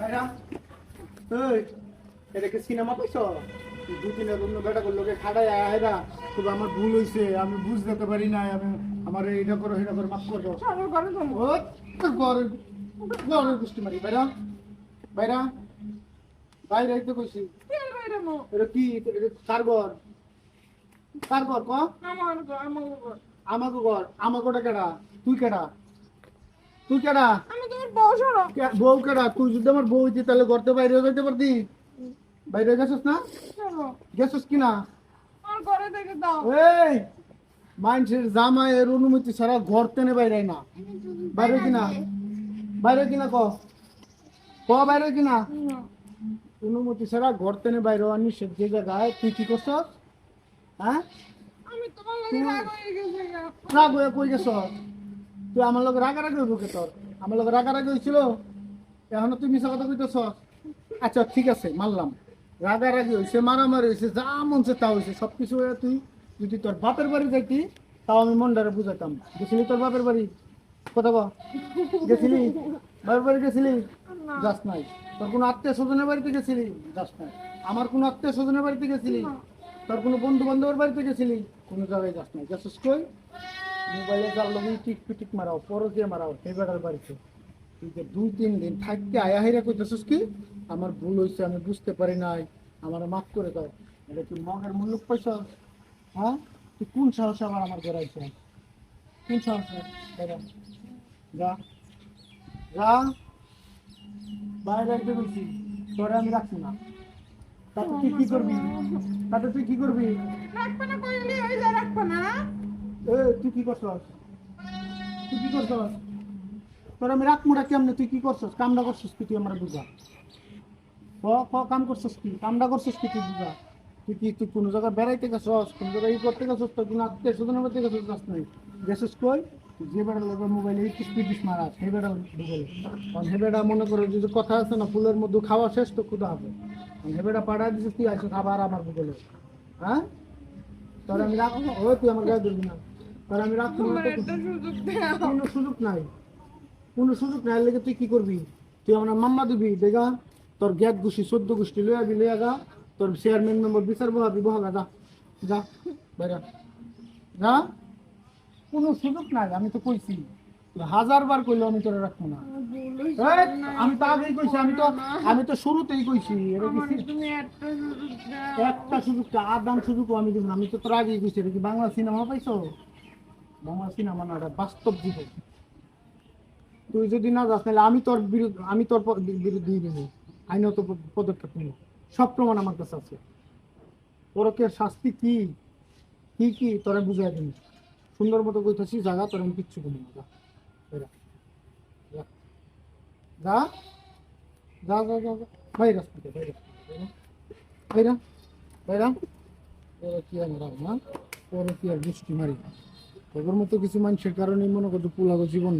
ভাইরা এই এটা কি সিনেমা কইছো? দুই দিনের অন্য বেটা করলো খাড়াই আয়রা তবে আমার ভুল হইছে, আমি বুঝতে পারি না, আমি আমার এটা করো এটা করো মাফ করো। আমার ঘরে যাবো। ও তোর ঘরের ঘরের গোষ্ঠী মারি বাইরা বাইরা বাইরে তো কইছি। কে বাইরে মো? এটা কি কার ঘর? কার ঘর ক? আমার ঘর, আমার ঘর। আমাকে ঘর, আমাকে ওটা কেডা? তুই কেডা? তুই কেডা? আমি তোমার বউ সরো। বউ কেডা? তুই যদি আমার বউ হইতি তাহলে ঘরতে বাইরে যাইতে পারতি? বাইরে গেছিস না? সরো। গেছিস কিনা? আমার ঘরে থেকে দাও। এই মানুষের জামাইয়ের অনুমতি ছাড়া ঘর টেনে বাইরে না। বাইরে কিনা? বাইরে কিনা ক? ক বাইরে কিনা? না। অনুমতি ছাড়া ঘর টেনে বাইরে আনি সে যে জায়গায় তুই কি করছ? হ্যাঁ আমি তোমার লাগে রাগ হয়ে গেছে গা। রাগ হয়ে কই গেছ? তুই আমার লোক রাগারাগি হইব কে তোর? আমার লোক রাগারাগি হয়েছিল, এখনো তুই মিশা কথা কইতেছ? আচ্ছা ঠিক আছে মানলাম, রাগারাগি হয়েছে, মারামারি হয়েছে, যা মনছে তা হয়েছে, সবকিছু হয়ে তুই যদি তোর বাপের বাড়ি যাইতি তাও আমি মনটারে বুঝাইতাম। গেছিলি তোর বাপের বাড়ি? কথা বল, গেছিলি? বাপের বাড়ি গেছিলি? না। যাস নাই? তোর কোনো আত্মীয় স্বজনের বাড়িতে গেছিলি? যাস নাই? আমার কোনো আত্মীয় স্বজনের বাড়িতে গেছিলি? তোর কোনো বন্ধু বান্ধবের বাড়িতে গেছিলি? কোনো জায়গায় যাস নাই। গেছিস কই? মোবাইলে যার লগে টিক পিটিক মারাও, পরকে মারাও, সেই বেটার বাড়িতে তুই যে 2-3 দিন থাকতে আয়া হাইরা কইতেছিস কি আমার ভুল হয়েছে, আমি বুঝতে পারি নাই, আমার মাফ করে দাও। এটা তুই মগের মূল্য পয়সা? হ্যাঁ তুই কোন সাহসে আবার আমার ঘরে আইছিস? কোন সাহসে? দাদা যা যা বাইরে একটু বলছি, তোরে আমি রাখছি না। তাতে তুই কি করবি? তাতে তুই কি করবি? রাখবে না কইলি ওই যে রাখবে না না? এ তুই কি করছস? তুই কি করছস? তোর আমি রাখমুড়া কেমনে? তুই কি করছস? কামটা করছস কি? তুই আমার বুঝা কাম করছস কি? কামটা করছস কি? তুই বুঝা। তুই কোনো জায়গায় বেড়াইতে গেছস, কোন জায়গায় করতে গেছস, তোর কোনো আত্মীয় স্বজনের বাড়িতে গেছস? যাস নাই? গেছস কই? তুই যে বেড়া লোকের মোবাইলে স্পিডিস মারা সেই বেড়া ঢুকেল। কারণ হে বেড়া মনে করে যে কথা আছে না, ফুলের মধ্যে খাওয়া শেষ তো ক্ষুধা হবে। হে বেড়া পাড়ায় দিছিস, তুই আসো খাবার আমার বুকেলে। হ্যাঁ তোর আমি রাখ, ও তুই আমার গায়ে ধরবি না। তোর আমি রাখবো না আমার তো। একটা সুযোগ দাও। কোনো সুযোগ নাই, কোনো সুযোগ নাই। লেগে তুই কি করবি? তুই আমার মাম্মা দিবি দেখা, তোর গ্যাত গুছি 14 গোষ্ঠী লইয়া বি লইয়া গা, তোর চেয়ারম্যান মেম্বার বিচার বহাবি বহাগা, যা যা বাইরা যা। কোনো সুযোগ নাই, আমি তো কইছি। তুই 1000 বার কইলেও আমি তোরা রাখবো না। ভুল হইছে। এই, আমি তো আগেই কইছি, আমি তো শুরুতেই কইছি এটা আমার কি তুমি একটা সুযোগ দাও। একটা সুযোগ, আদান সুযোগও আমি দিব না। আমি তো তোর আগেই কইছি এটা কি বাংলা সিনেমা পাইছো? বাংলা সিনেমা না, এটা বাস্তব জীবন। তুই যদি না যাস তাহলে আমি তোর বিরুদ্ধে, আমি তোর বিরুদ্ধে নেব, আইনত পদক্ষেপ নেব। সব প্রমাণ আমার কাছে আছে। পরকের শাস্তি কি কি কি তোরা বুঝাই দিন। সুন্দর মতো কইতেছি জায়গা, তোর আমি কিচ্ছু বলি না। যা বাইরা, যা যা যা যা যা যা। বাইরা বাইরা বাইরা বাইরা। ওরা কি আর মারাও না, ওরা কি আর বৃষ্টি মারি না। তোর মতো কিছু মানুষের কারণে মনে করতো পোলাগো জীবন